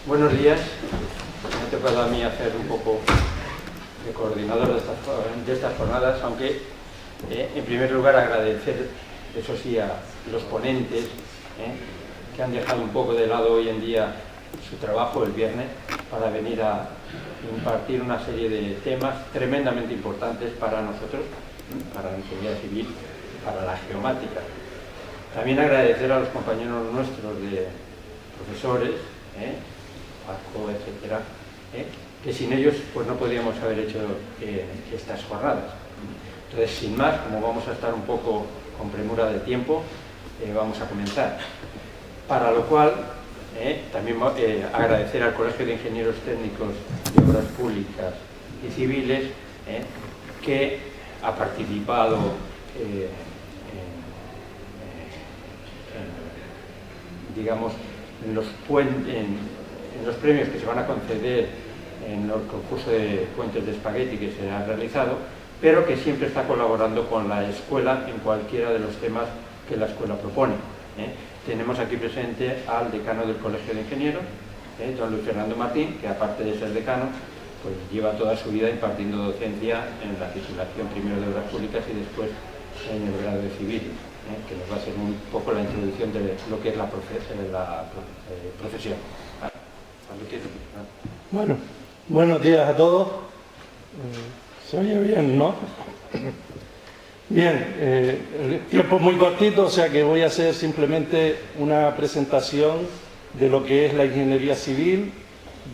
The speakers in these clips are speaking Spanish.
Buenos días. Me ha tocado a mí hacer un poco de coordinador de estas jornadas, aunque en primer lugar agradecer, eso sí, a los ponentes que han dejado un poco de lado hoy en día su trabajo el viernes para venir a impartir una serie de temas tremendamente importantes para nosotros, para la ingeniería civil, para la geomática. También agradecer a los compañeros nuestros de profesores, Paco, etcétera, que sin ellos pues no podríamos haber hecho estas jornadas. Entonces, sin más, como vamos a estar un poco con premura de tiempo, vamos a comenzar. Para lo cual, también agradecer al Colegio de Ingenieros Técnicos de Obras Públicas y Civiles, que ha participado digamos, en los premios que se van a conceder en el concurso de puentes de espagueti que se ha realizado, pero que siempre está colaborando con la escuela en cualquiera de los temas que la escuela propone. Tenemos aquí presente al decano del Colegio de Ingenieros, don Luis Fernando Martín, que aparte de ser decano, pues lleva toda su vida impartiendo docencia en la titulación primero de Obras Públicas y después en el grado de Civil, que nos va a hacer un poco la introducción de lo que es la profesión. Bueno, buenos días a todos. Se oye bien, ¿no? Bien, el tiempo es muy cortito, o sea que voy a hacer simplemente una presentación de lo que es la ingeniería civil,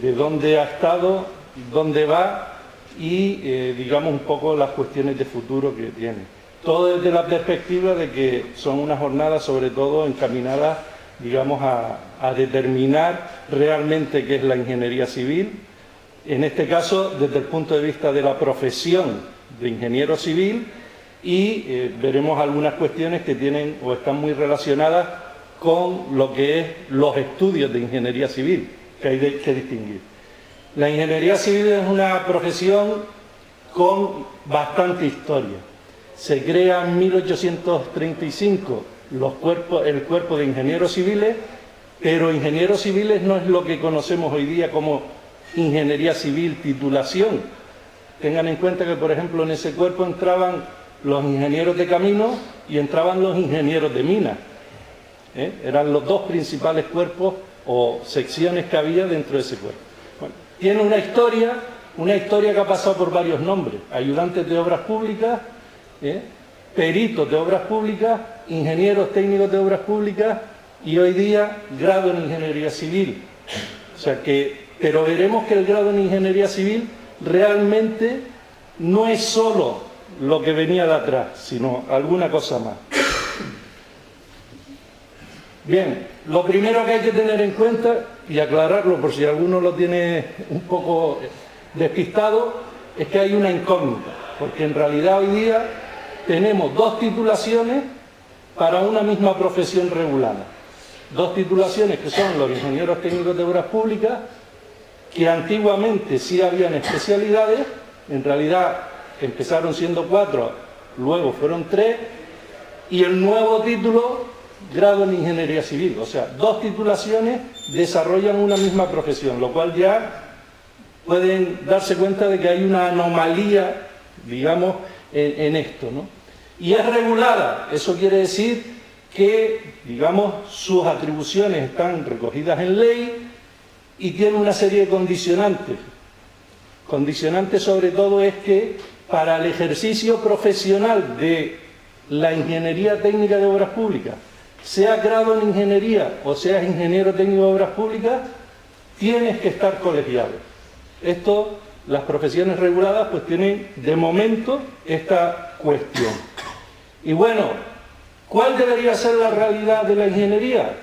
de dónde ha estado, dónde va y digamos un poco las cuestiones de futuro que tiene. Todo desde la perspectiva de que son unas jornadas sobre todo encaminadas, digamos, a determinar realmente qué es la ingeniería civil, en este caso desde el punto de vista de la profesión de ingeniero civil, y veremos algunas cuestiones que tienen o están muy relacionadas con lo que es los estudios de ingeniería civil, que hay que distinguir. La ingeniería civil es una profesión con bastante historia. Se crea en 1835 el cuerpo de ingenieros civiles, pero ingenieros civiles no es lo que conocemos hoy día como ingeniería civil titulación. Tengan en cuenta que, por ejemplo, en ese cuerpo entraban los ingenieros de camino y entraban los ingenieros de minas. Eran los dos principales cuerpos o secciones que había dentro de ese cuerpo. Bueno, tiene una historia que ha pasado por varios nombres: ayudantes de obras públicas, peritos de obras públicas, ingenieros técnicos de obras públicas y hoy día grado en ingeniería civil. O sea que, pero veremos que el grado en ingeniería civil realmente no es solo lo que venía de atrás, sino alguna cosa más. Bien, lo primero que hay que tener en cuenta y aclararlo por si alguno lo tiene un poco despistado, es que hay una incógnita, porque en realidad hoy día tenemos dos titulaciones para una misma profesión regulada. Dos titulaciones que son los ingenieros técnicos de obras públicas, que antiguamente sí habían especialidades, en realidad empezaron siendo 4, luego fueron 3, y el nuevo título, grado en ingeniería civil. O sea, dos titulaciones desarrollan una misma profesión, lo cual ya pueden darse cuenta de que hay una anomalía, digamos, en esto, ¿no? Y es regulada, eso quiere decir que, digamos, sus atribuciones están recogidas en ley y tiene una serie de condicionantes. Condicionantes sobre todo es que para el ejercicio profesional de la ingeniería técnica de obras públicas, sea grado en ingeniería o seas ingeniero técnico de obras públicas, tienes que estar colegiado. Esto, las profesiones reguladas pues tienen de momento esta cuestión. Y bueno, ¿cuál debería ser la realidad de la ingeniería?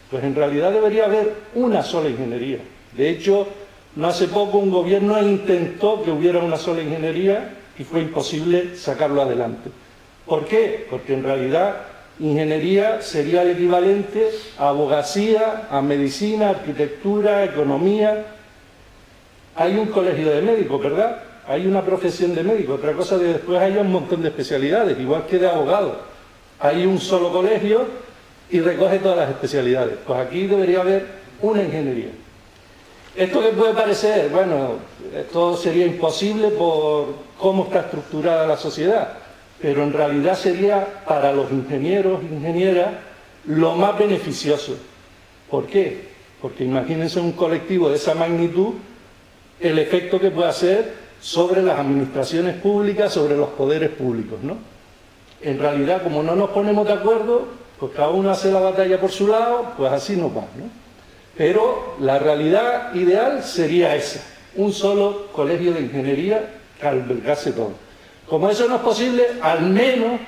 Pues en realidad debería haber una sola ingeniería. De hecho, no hace poco un gobierno intentó que hubiera una sola ingeniería y fue imposible sacarlo adelante. ¿Por qué? Porque en realidad ingeniería sería el equivalente a abogacía, a medicina, arquitectura, economía. Hay un colegio de médicos, ¿verdad? Hay una profesión de médico. Otra cosa es que después haya un montón de especialidades, igual que de abogados. Hay un solo colegio y recoge todas las especialidades. Pues aquí debería haber una ingeniería. Esto que puede parecer, bueno, esto sería imposible por cómo está estructurada la sociedad, pero en realidad sería para los ingenieros e ingenieras lo más beneficioso. ¿Por qué? Porque imagínense un colectivo de esa magnitud, el efecto que puede hacer sobre las administraciones públicas, sobre los poderes públicos, ¿no? En realidad, como no nos ponemos de acuerdo, pues cada uno hace la batalla por su lado, pues así nos va, ¿no? Pero la realidad ideal sería esa, un solo colegio de ingeniería que albergase todo. Como eso no es posible, al menos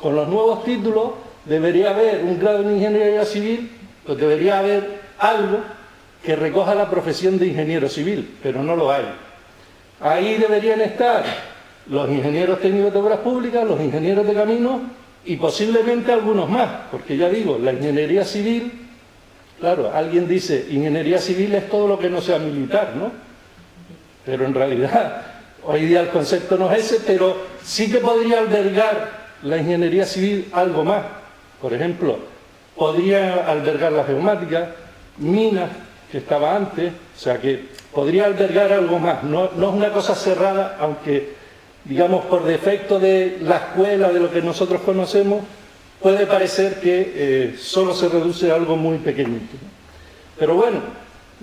con los nuevos títulos debería haber un grado en ingeniería civil, pues debería haber algo que recoja la profesión de ingeniero civil, pero no lo hay. Ahí deberían estar los ingenieros técnicos de obras públicas, los ingenieros de caminos y posiblemente algunos más, porque ya digo, la ingeniería civil, claro, alguien dice, ingeniería civil es todo lo que no sea militar, ¿no? Pero en realidad, hoy día el concepto no es ese, pero sí que podría albergar la ingeniería civil algo más. Por ejemplo, podría albergar la geomática, minas, que estaba antes, o sea que podría albergar algo más. No es una cosa cerrada, aunque, digamos, por defecto de la escuela, de lo que nosotros conocemos, puede parecer que solo se reduce a algo muy pequeñito. Pero bueno,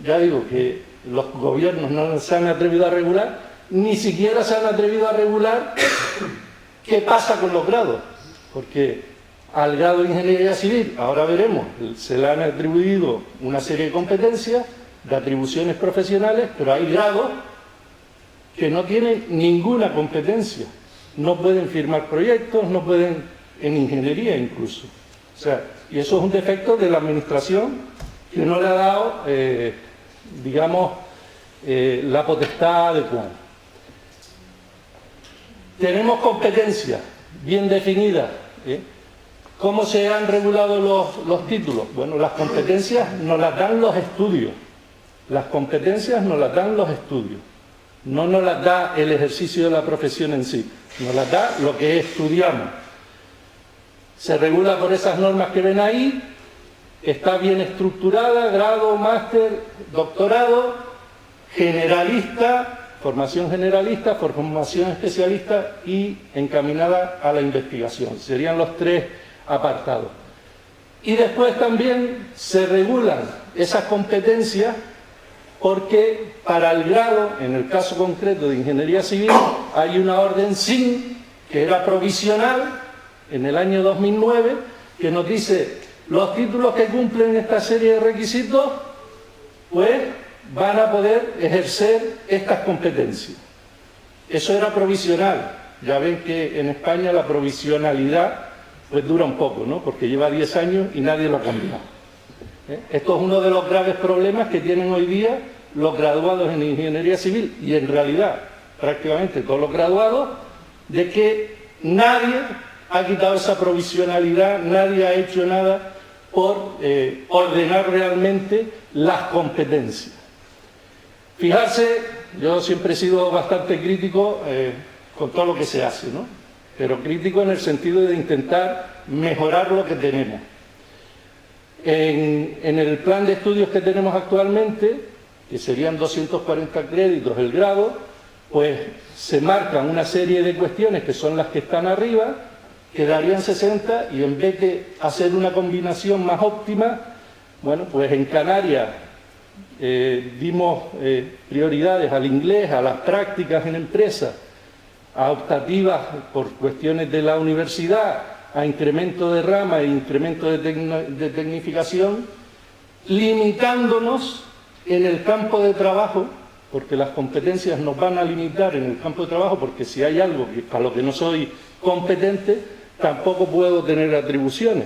ya digo que los gobiernos no se han atrevido a regular, ni siquiera se han atrevido a regular qué pasa con los grados, porque al grado de ingeniería civil, ahora veremos, se le han atribuido una serie de competencias, de atribuciones profesionales, pero hay grados que no tienen ninguna competencia, no pueden firmar proyectos, no pueden, en ingeniería incluso. O sea, y eso es un defecto de la administración que no le ha dado, digamos, la potestad adecuada. Tenemos competencias bien definidas. ¿Cómo se han regulado los títulos? Bueno, las competencias nos las dan los estudios. Las competencias nos las dan los estudios. No nos las da el ejercicio de la profesión en sí. Nos las da lo que estudiamos. Se regula por esas normas que ven ahí, está bien estructurada, grado, máster, doctorado, generalista, formación especialista y encaminada a la investigación. Serían los tres apartados. Y después también se regulan esas competencias porque para el grado, en el caso concreto de ingeniería civil, hay una orden SIN que era provisional, en el año 2009, que nos dice los títulos que cumplen esta serie de requisitos, pues van a poder ejercer estas competencias. Eso era provisional. Ya ven que en España la provisionalidad pues dura un poco, ¿no? Porque lleva 10 años y nadie lo ha cambiado. Esto es uno de los graves problemas que tienen hoy día los graduados en ingeniería civil y en realidad prácticamente todos los graduados, de que nadie ha quitado esa provisionalidad, nadie ha hecho nada por ordenar realmente las competencias. Fijarse, yo siempre he sido bastante crítico con todo lo que se hace, ¿no? Pero crítico en el sentido de intentar mejorar lo que tenemos. En el plan de estudios que tenemos actualmente, que serían 240 créditos el grado, pues se marcan una serie de cuestiones que son las que están arriba, quedarían 60 y en vez de hacer una combinación más óptima, bueno, pues en Canarias dimos prioridades al inglés, a las prácticas en empresas, a optativas por cuestiones de la universidad, a incremento de rama e incremento de tecnificación, limitándonos en el campo de trabajo, porque las competencias nos van a limitar en el campo de trabajo, porque si hay algo para lo que no soy competente, tampoco puedo tener atribuciones.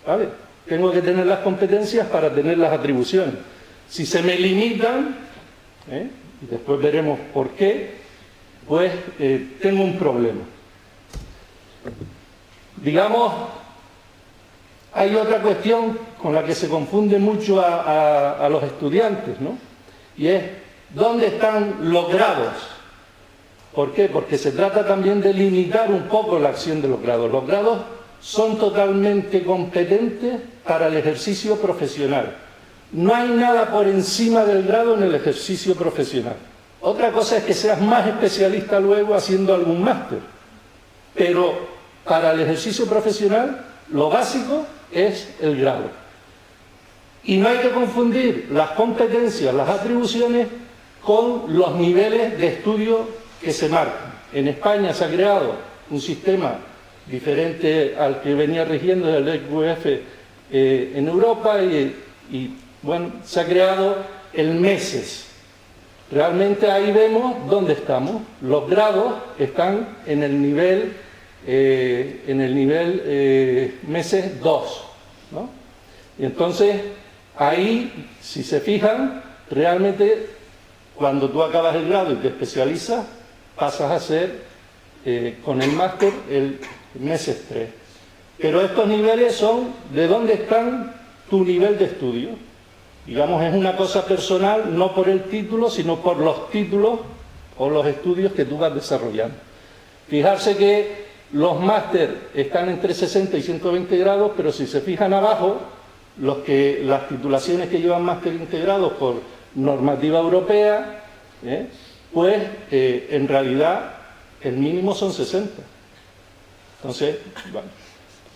¿Vale? Tengo que tener las competencias para tener las atribuciones. Si se me limitan, y después veremos por qué, pues tengo un problema. Digamos, hay otra cuestión con la que se confunde mucho a los estudiantes, ¿no? Y es, ¿dónde están los grados? ¿Por qué? Porque se trata también de limitar un poco la acción de los grados. Los grados son totalmente competentes para el ejercicio profesional. No hay nada por encima del grado en el ejercicio profesional. Otra cosa es que seas más especialista luego haciendo algún máster. Pero para el ejercicio profesional, lo básico es el grado. Y no hay que confundir las competencias, las atribuciones, con los niveles de estudio que se marcan. En España se ha creado un sistema diferente al que venía rigiendo el EQF en Europa y bueno, se ha creado el MESES. Realmente ahí vemos dónde estamos. Los grados están en el nivel MESES 2, ¿no? Y entonces ahí, si se fijan, realmente cuando tú acabas el grado y te especializas, pasas a ser con el máster el MESES 3. Pero estos niveles son de dónde están tu nivel de estudio. Digamos, es una cosa personal, no por el título, sino por los títulos o los estudios que tú vas desarrollando. Fijarse que los máster están entre 60 y 120 grados, pero si se fijan abajo, las titulaciones que llevan máster integrados por normativa europea, pues en realidad el mínimo son 60. Entonces, bueno.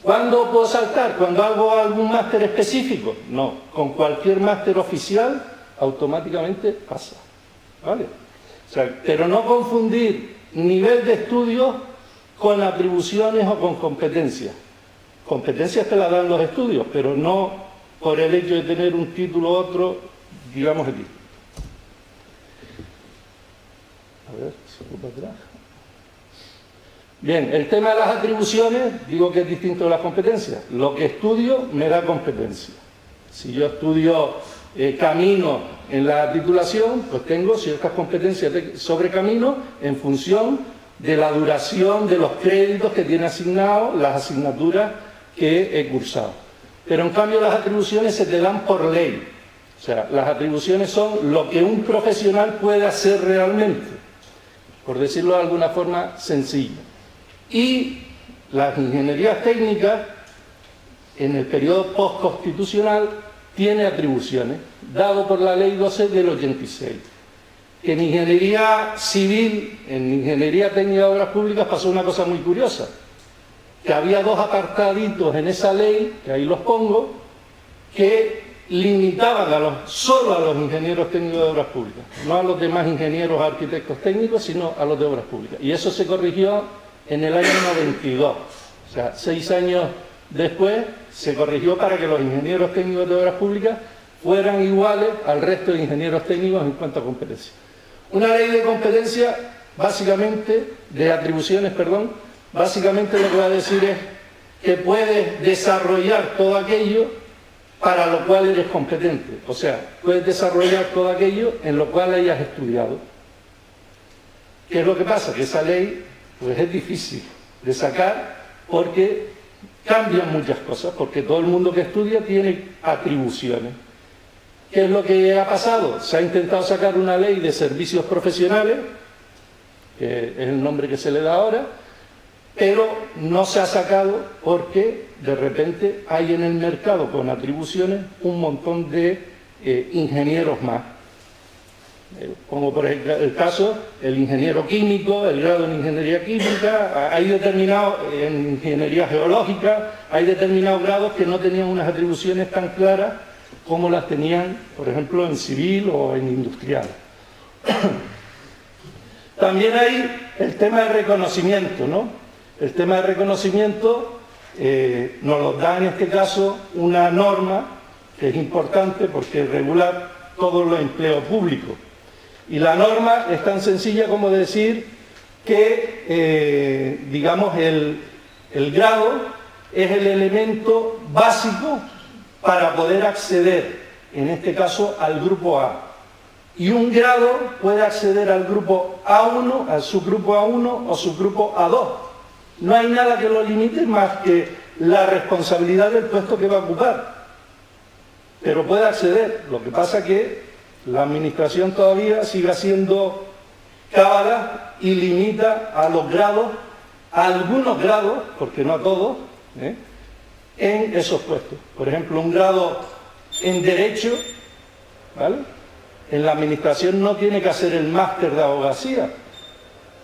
¿Cuándo puedo saltar? ¿Cuando hago algún máster específico? No, con cualquier máster oficial automáticamente pasa, ¿vale? O sea, pero no confundir nivel de estudio con atribuciones o con competencias. Competencias te las dan los estudios, pero no por el hecho de tener un título u otro, digamos aquí. A ver, para atrás. Bien, el tema de las atribuciones, digo que es distinto de las competencias. Lo que estudio me da competencia. Si yo estudio camino en la titulación, pues tengo ciertas competencias sobre camino en función de la duración de los créditos que tiene asignados, las asignaturas que he cursado. Pero en cambio las atribuciones se te dan por ley. O sea, las atribuciones son lo que un profesional puede hacer realmente, por decirlo de alguna forma sencilla. Y las ingenierías técnicas, en el periodo postconstitucional, tiene atribuciones, dado por la Ley 12 del 86. En ingeniería civil, en ingeniería técnica de obras públicas, pasó una cosa muy curiosa, que había dos apartaditos en esa ley, que ahí los pongo, que limitaban solo a los ingenieros técnicos de obras públicas, no a los demás ingenieros arquitectos técnicos, sino a los de obras públicas. Y eso se corrigió en el año 92, o sea, 6 años después, se corrigió para que los ingenieros técnicos de obras públicas fueran iguales al resto de ingenieros técnicos en cuanto a competencia. Una ley de competencia, básicamente, de atribuciones, perdón, básicamente lo que va a decir es que puedes desarrollar todo aquello para lo cual eres competente. O sea, puedes desarrollar todo aquello en lo cual hayas estudiado. ¿Qué es lo que pasa? Que esa ley pues es difícil de sacar porque cambian muchas cosas, porque todo el mundo que estudia tiene atribuciones. ¿Qué es lo que ha pasado? Se ha intentado sacar una ley de servicios profesionales, que es el nombre que se le da ahora, pero no se ha sacado porque de repente hay en el mercado con atribuciones un montón de ingenieros más. Pongo por el caso, el ingeniero químico, el grado en ingeniería química, hay determinados, en ingeniería geológica, hay determinados grados que no tenían unas atribuciones tan claras como las tenían, por ejemplo, en civil o en industrial. También hay el tema de reconocimiento, ¿no? El tema de reconocimiento nos lo da en este caso una norma que es importante porque regula todos los empleos públicos. Y la norma es tan sencilla como decir que, digamos, el grado es el elemento básico para poder acceder, en este caso, al grupo A. Y un grado puede acceder al grupo A1, al subgrupo A1 o subgrupo A2. No hay nada que lo limite más que la responsabilidad del puesto que va a ocupar. Pero puede acceder. Lo que pasa que la administración todavía sigue haciendo cábala y limita a los grados, a algunos grados, porque no a todos, en esos puestos. Por ejemplo, un grado en Derecho ¿vale? En la administración no tiene que hacer el máster de abogacía,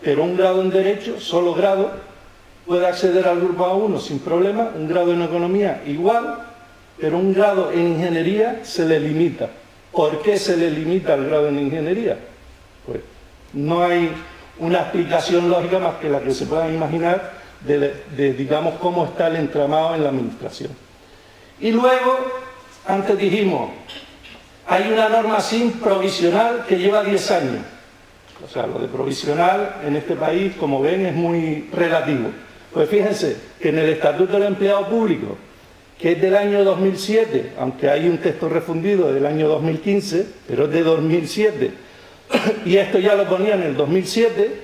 pero un grado en Derecho, solo grado, puede acceder al grupo A1 sin problema, un grado en Economía igual, pero un grado en Ingeniería se le limita. ¿Por qué se le limita el grado en Ingeniería? Pues no hay una explicación lógica más que la que se puedan imaginar de digamos, cómo está el entramado en la administración. Y luego, antes dijimos, hay una norma SIM provisional que lleva 10 años. O sea, lo de provisional en este país, como ven, es muy relativo. Pues fíjense que en el Estatuto del Empleado Público, que es del año 2007, aunque hay un texto refundido del año 2015, pero es de 2007, y esto ya lo ponía en el 2007,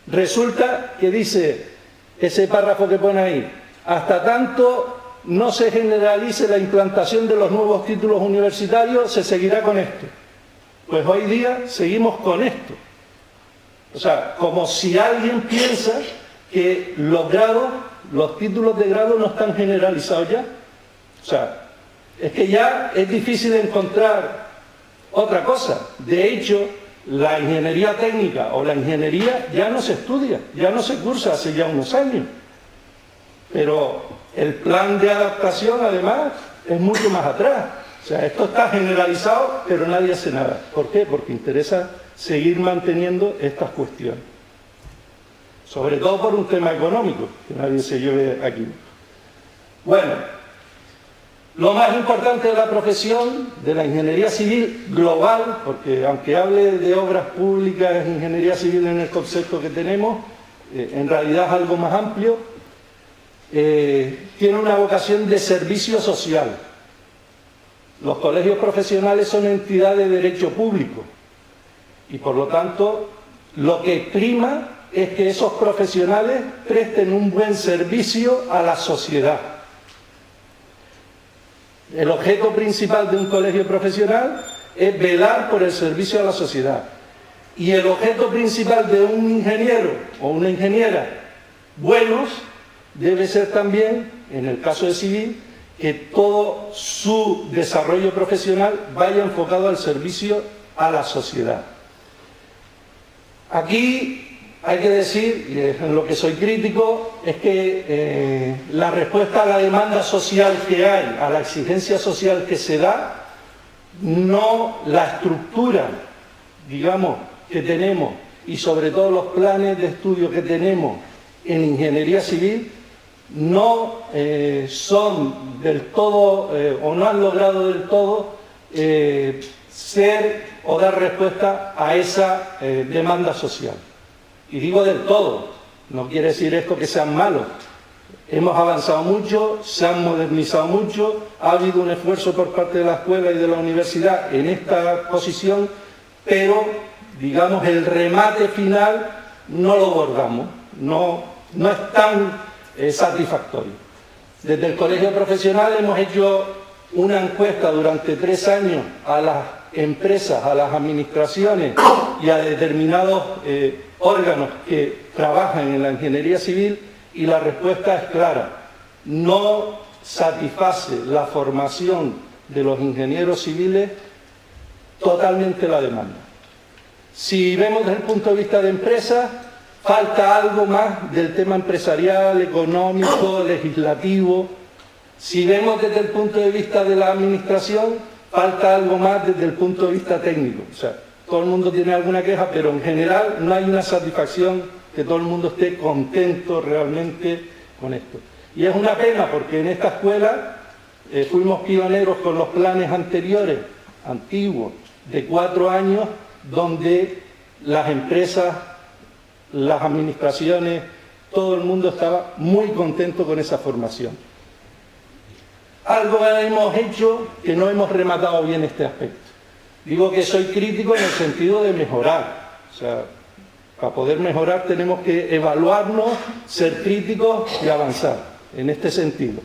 resulta que dice ese párrafo que pone ahí, hasta tanto no se generalice la implantación de los nuevos títulos universitarios, se seguirá con esto. Pues hoy día seguimos con esto. O sea, como si alguien piensa que los grados, los títulos de grado no están generalizados ya. O sea, es que ya es difícil encontrar otra cosa. De hecho, la ingeniería técnica o la ingeniería ya no se estudia, ya no se cursa hace ya unos años. Pero el plan de adaptación, además, es mucho más atrás. O sea, esto está generalizado, pero nadie hace nada. ¿Por qué? Porque interesa seguir manteniendo estas cuestiones. Sobre todo por un tema económico, que nadie se lleve aquí. Bueno, lo más importante de la profesión, de la ingeniería civil global, porque aunque hable de obras públicas, ingeniería civil en el concepto que tenemos, en realidad es algo más amplio, tiene una vocación de servicio social. Los colegios profesionales son entidades de derecho público y por lo tanto lo que prima es que esos profesionales presten un buen servicio a la sociedad. El objeto principal de un colegio profesional es velar por el servicio a la sociedad. Y el objeto principal de un ingeniero o una ingeniera buenos debe ser también, en el caso de civil, que todo su desarrollo profesional vaya enfocado al servicio a la sociedad. Aquí hay que decir, y en lo que soy crítico, es que la respuesta a la demanda social que hay, a la exigencia social que se da, no la estructura, digamos, que tenemos y sobre todo los planes de estudio que tenemos en ingeniería civil, no son del todo o no han logrado del todo ser o dar respuesta a esa demanda social. Y digo del todo, no quiere decir esto que sean malos. Hemos avanzado mucho, se han modernizado mucho, ha habido un esfuerzo por parte de la escuela y de la universidad en esta posición, pero, digamos, el remate final no lo bordamos, no es tan satisfactorio. Desde el colegio profesional hemos hecho una encuesta durante 3 años a las empresas, a las administraciones y a determinados órganos que trabajan en la ingeniería civil y la respuesta es clara. No satisface la formación de los ingenieros civiles totalmente la demanda. Si vemos desde el punto de vista de empresas, falta algo más del tema empresarial, económico, legislativo. Si vemos desde el punto de vista de la administración, falta algo más desde el punto de vista técnico. O sea, todo el mundo tiene alguna queja, pero en general no hay una satisfacción que todo el mundo esté contento realmente con esto. Y es una pena porque en esta escuela fuimos pioneros con los planes anteriores, antiguos, de 4 años, donde las empresas, las administraciones, todo el mundo estaba muy contento con esa formación. Algo hemos hecho que no hemos rematado bien este aspecto. Digo que soy crítico en el sentido de mejorar. O sea, para poder mejorar tenemos que evaluarnos, ser críticos y avanzar en este sentido.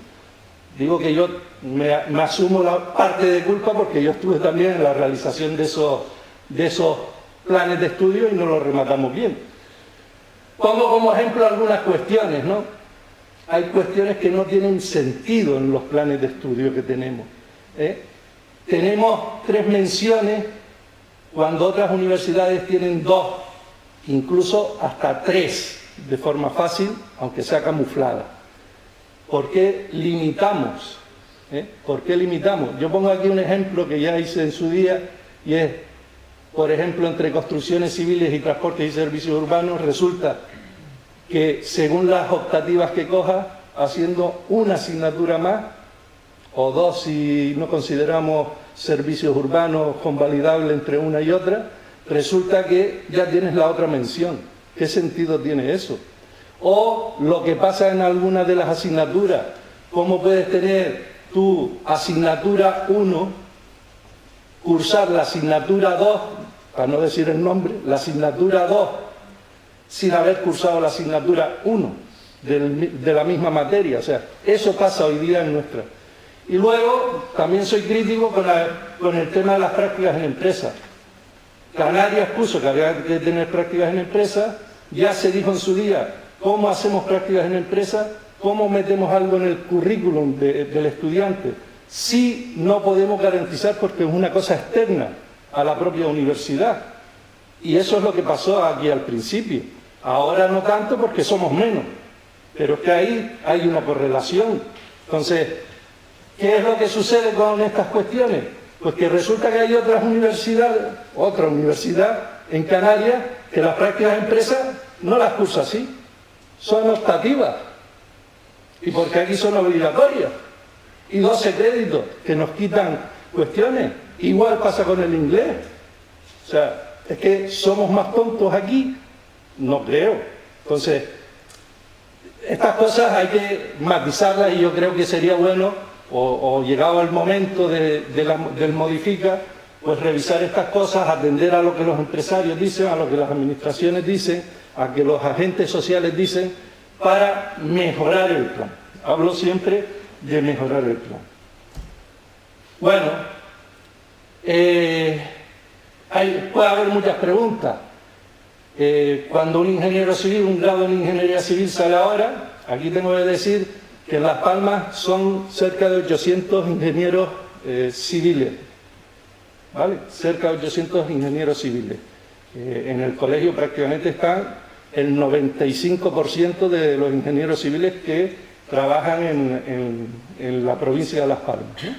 Digo que yo me asumo la parte de culpa porque yo estuve también en la realización de esos planes de estudio y no los rematamos bien. Pongo como ejemplo algunas cuestiones, ¿no? Hay cuestiones que no tienen sentido en los planes de estudio que tenemos. tenemos 3 menciones cuando otras universidades tienen 2, incluso hasta 3, de forma fácil, aunque sea camuflada. ¿Por qué limitamos? ¿Por qué limitamos? Yo pongo aquí un ejemplo que ya hice en su día, y es, por ejemplo, entre construcciones civiles y transportes y servicios urbanos, resulta que según las optativas que cojas, haciendo una asignatura más, o 2 si no consideramos servicios urbanos convalidables entre una y otra, resulta que ya tienes la otra mención. ¿Qué sentido tiene eso? O lo que pasa en algunas de las asignaturas, ¿cómo puedes tener tu asignatura 1, cursar la asignatura 2, para no decir el nombre, la asignatura 2, sin haber cursado la asignatura 1 de la misma materia? O sea, eso pasa hoy día en nuestra. Y luego, también soy crítico con el tema de las prácticas en empresas. Canarias puso que había que tener prácticas en empresas, ya se dijo en su día, ¿cómo hacemos prácticas en empresas? ¿Cómo metemos algo en el currículum del estudiante? Si no podemos garantizar, porque es una cosa externa a la propia universidad. Y eso es lo que pasó aquí al principio. Ahora no tanto porque somos menos, pero es que ahí hay una correlación. Entonces, ¿qué es lo que sucede con estas cuestiones? Pues que resulta que hay otra universidad en Canarias que las prácticas de empresas no las cursa así, son optativas. Y porque aquí son obligatorias. Y 12 créditos que nos quitan cuestiones. Igual pasa con el inglés. O sea, es que somos más tontos aquí. No creo. Entonces, estas cosas hay que matizarlas y yo creo que sería bueno, o llegado el momento del modifica, pues revisar estas cosas, atender a lo que los empresarios dicen, a lo que las administraciones dicen, a que los agentes sociales dicen, para mejorar el plan. Hablo siempre de mejorar el plan. Bueno, puede haber muchas preguntas. Cuando un ingeniero civil, un grado en ingeniería civil sale ahora, aquí tengo que decir que en Las Palmas son cerca de 800 ingenieros civiles, ¿vale? Cerca de 800 ingenieros civiles. En el colegio prácticamente están el 95% de los ingenieros civiles que trabajan en la provincia de Las Palmas, ¿no?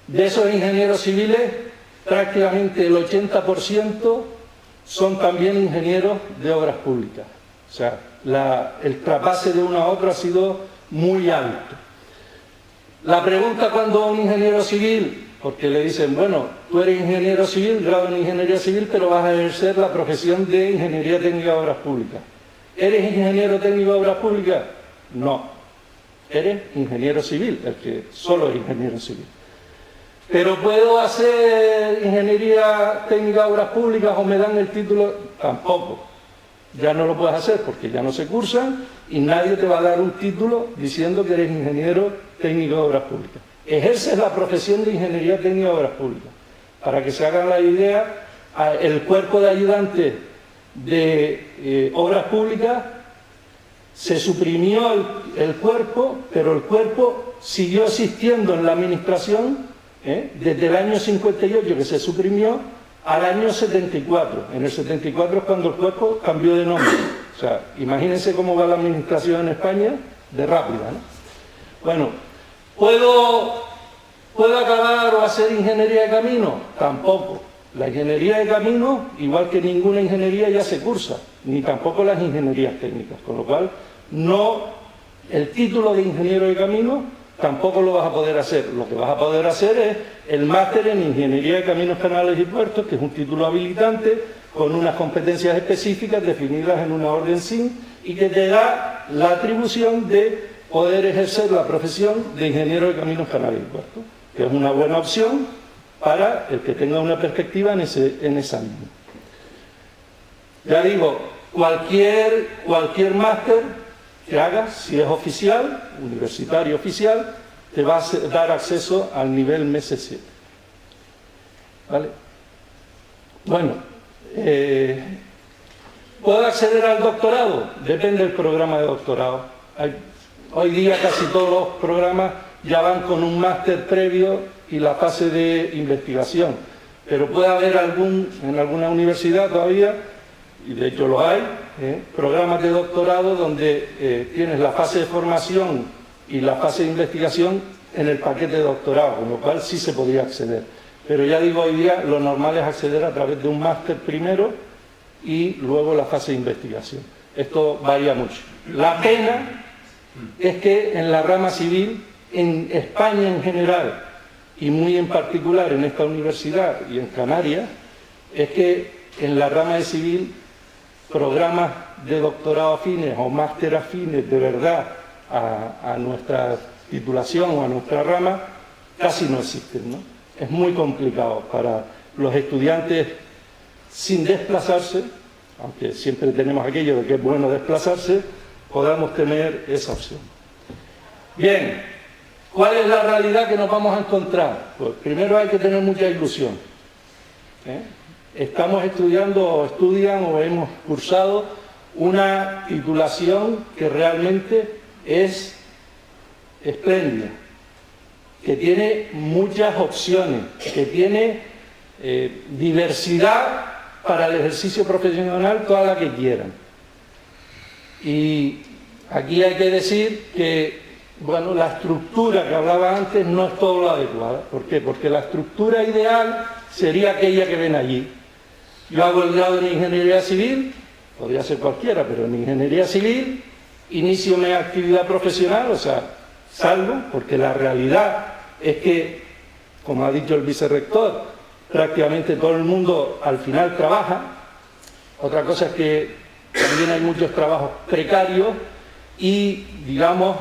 De esos ingenieros civiles, prácticamente el 80% son también ingenieros de obras públicas. O sea, el traspase de uno a otro ha sido muy alto. La pregunta cuando un ingeniero civil, porque le dicen, bueno, tú eres ingeniero civil, grado en ingeniería civil, pero vas a ejercer la profesión de ingeniería técnica de obras públicas. ¿Eres ingeniero técnico de obras públicas? No. Eres ingeniero civil, el que solo es ingeniero civil. ¿Pero puedo hacer ingeniería técnica de obras públicas o me dan el título? Tampoco. Ya no lo puedes hacer porque ya no se cursan y nadie te va a dar un título diciendo que eres ingeniero técnico de obras públicas. Ejerces la profesión de ingeniería técnica de obras públicas. Para que se hagan la idea, el cuerpo de ayudantes de obras públicas se suprimió el cuerpo, pero el cuerpo siguió existiendo en la administración desde el año 58 que se suprimió al año 74. En el 74 es cuando el cuerpo cambió de nombre. O sea, imagínense cómo va la administración en España de rápida, ¿no? Bueno, ¿puedo acabar o hacer ingeniería de camino? Tampoco. La ingeniería de camino, igual que ninguna ingeniería, ya se cursa, ni tampoco las ingenierías técnicas, con lo cual el título de ingeniero de camino tampoco lo vas a poder hacer. Lo que vas a poder hacer es el máster en Ingeniería de Caminos, Canales y Puertos, que es un título habilitante con unas competencias específicas definidas en una orden SIN y que te da la atribución de poder ejercer la profesión de Ingeniero de Caminos, Canales y Puertos, que es una buena opción para el que tenga una perspectiva en esa línea. Ya digo, cualquier máster que hagas, si es oficial, universitario oficial, te va a dar acceso al nivel MS7. ¿Vale? Bueno, ¿puedo acceder al doctorado? Depende del programa de doctorado. Hoy día casi todos los programas ya van con un máster previo y la fase de investigación. Pero puede haber en alguna universidad todavía, y de hecho lo hay, programas de doctorado donde tienes la fase de formación y la fase de investigación en el paquete de doctorado, con lo cual sí se podría acceder. Pero ya digo, hoy día lo normal es acceder a través de un máster primero y luego la fase de investigación. Esto varía mucho. La pena es que en la rama civil, en España en general, y muy en particular en esta universidad y en Canarias, es que en la rama de civil, programas de doctorado afines o máster afines de verdad a nuestra titulación o a nuestra rama, casi no existen, ¿no? Es muy complicado para los estudiantes sin desplazarse, aunque siempre tenemos aquello de que es bueno desplazarse, podamos tener esa opción. Bien, ¿cuál es la realidad que nos vamos a encontrar? Pues primero hay que tener mucha ilusión. Estamos estudiando o estudian o hemos cursado una titulación que realmente es espléndida, que tiene muchas opciones, que tiene diversidad para el ejercicio profesional, toda la que quieran. Y aquí hay que decir que, bueno, la estructura que hablaba antes no es todo lo adecuada. ¿Por qué? Porque la estructura ideal sería aquella que ven allí. Yo hago el grado en Ingeniería Civil, podría ser cualquiera, pero en Ingeniería Civil inicio mi actividad profesional, o sea, salgo, porque la realidad es que, como ha dicho el vicerrector, prácticamente todo el mundo al final trabaja. Otra cosa es que también hay muchos trabajos precarios y, digamos,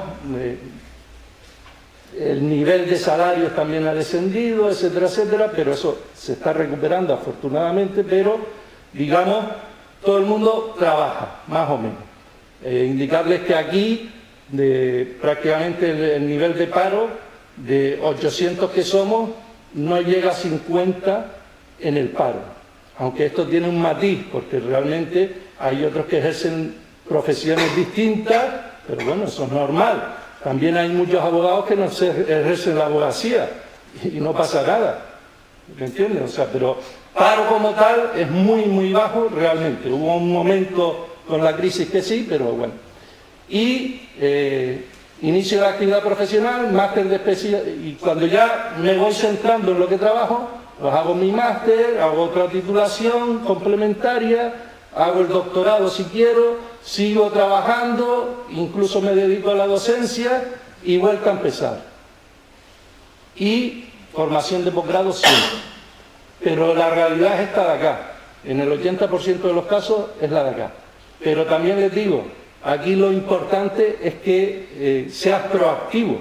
el nivel de salarios también ha descendido, etcétera, etcétera, pero eso se está recuperando afortunadamente, pero, digamos, todo el mundo trabaja, más o menos. Indicarles que aquí, prácticamente el nivel de paro, de 800 que somos, no llega a 50 en el paro. Aunque esto tiene un matiz, porque realmente hay otros que ejercen profesiones distintas, pero bueno, eso es normal. También hay muchos abogados que no ejercen la abogacía y no pasa nada. ¿Me entienden? O sea, pero paro como tal es muy, muy bajo realmente. Hubo un momento con la crisis que sí, pero bueno. Y inicio la actividad profesional, máster de especialidad, y cuando ya me voy centrando en lo que trabajo, pues hago mi máster, hago otra titulación complementaria, hago el doctorado si quiero, sigo trabajando, incluso me dedico a la docencia y vuelta a empezar. Y formación de posgrado siempre. Pero la realidad es esta de acá. En el 80% de los casos es la de acá. Pero también les digo, aquí lo importante es que seas proactivo,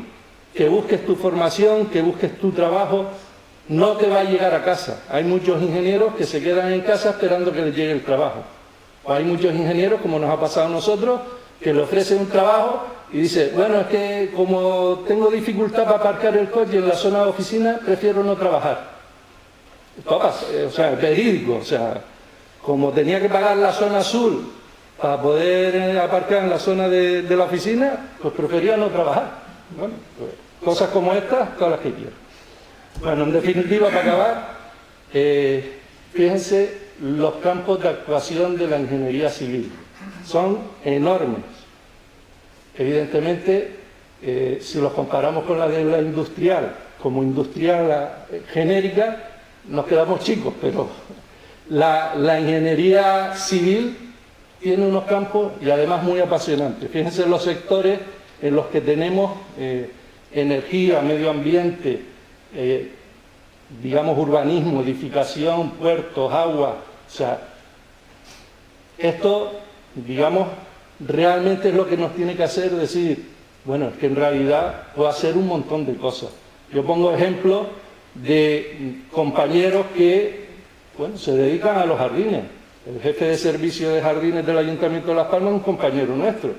que busques tu formación, que busques tu trabajo. No te va a llegar a casa. Hay muchos ingenieros que se quedan en casa esperando que les llegue el trabajo. O hay muchos ingenieros, como nos ha pasado a nosotros, que le ofrecen un trabajo y dice, bueno, es que como tengo dificultad para aparcar el coche en la zona de oficina, prefiero no trabajar. Esto pasa, o sea, es verídico. O sea, como tenía que pagar la zona azul para poder aparcar en la zona de la oficina, pues prefería no trabajar. Bueno, pues, cosas como estas, todas las que quiero. Bueno, en definitiva, para acabar, fíjense los campos de actuación de la ingeniería civil. Son enormes. Evidentemente, si los comparamos con la de la industrial, como industrial genérica, nos quedamos chicos, pero la ingeniería civil tiene unos campos y además muy apasionantes. Fíjense los sectores en los que tenemos energía, medio ambiente, digamos urbanismo, edificación, puertos, agua. O sea, esto, digamos, realmente es lo que nos tiene que hacer decir, bueno, es que en realidad puedo hacer un montón de cosas. Yo pongo ejemplos de compañeros que, bueno, se dedican a los jardines. El jefe de servicio de jardines del Ayuntamiento de Las Palmas es un compañero nuestro.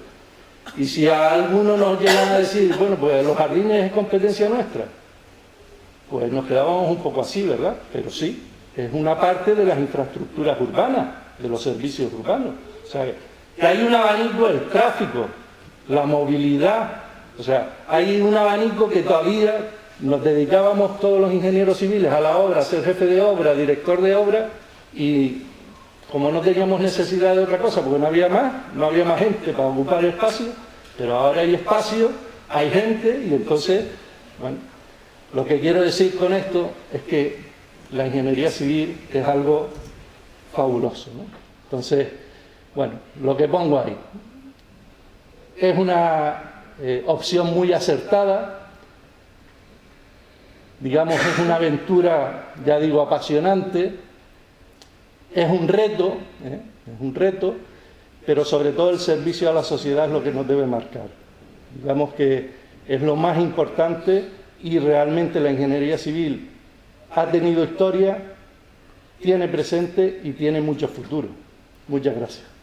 Y si a alguno nos llegan a decir, bueno, pues los jardines es competencia nuestra, pues nos quedábamos un poco así, ¿verdad? Pero sí, es una parte de las infraestructuras urbanas, de los servicios urbanos. O sea, que hay un abanico, el tráfico, la movilidad, o sea, hay un abanico que todavía nos dedicábamos todos los ingenieros civiles a la obra, a ser jefe de obra, director de obra, y como no teníamos necesidad de otra cosa, porque no había más gente para ocupar espacio, pero ahora hay espacio, hay gente, y entonces, bueno, lo que quiero decir con esto es que la ingeniería civil es algo fabuloso, ¿no? Entonces, bueno, lo que pongo ahí es una opción muy acertada, digamos, es una aventura, ya digo, apasionante, es un reto, pero sobre todo el servicio a la sociedad es lo que nos debe marcar. Digamos que es lo más importante y realmente la ingeniería civil ha tenido historia, tiene presente y tiene mucho futuro. Muchas gracias.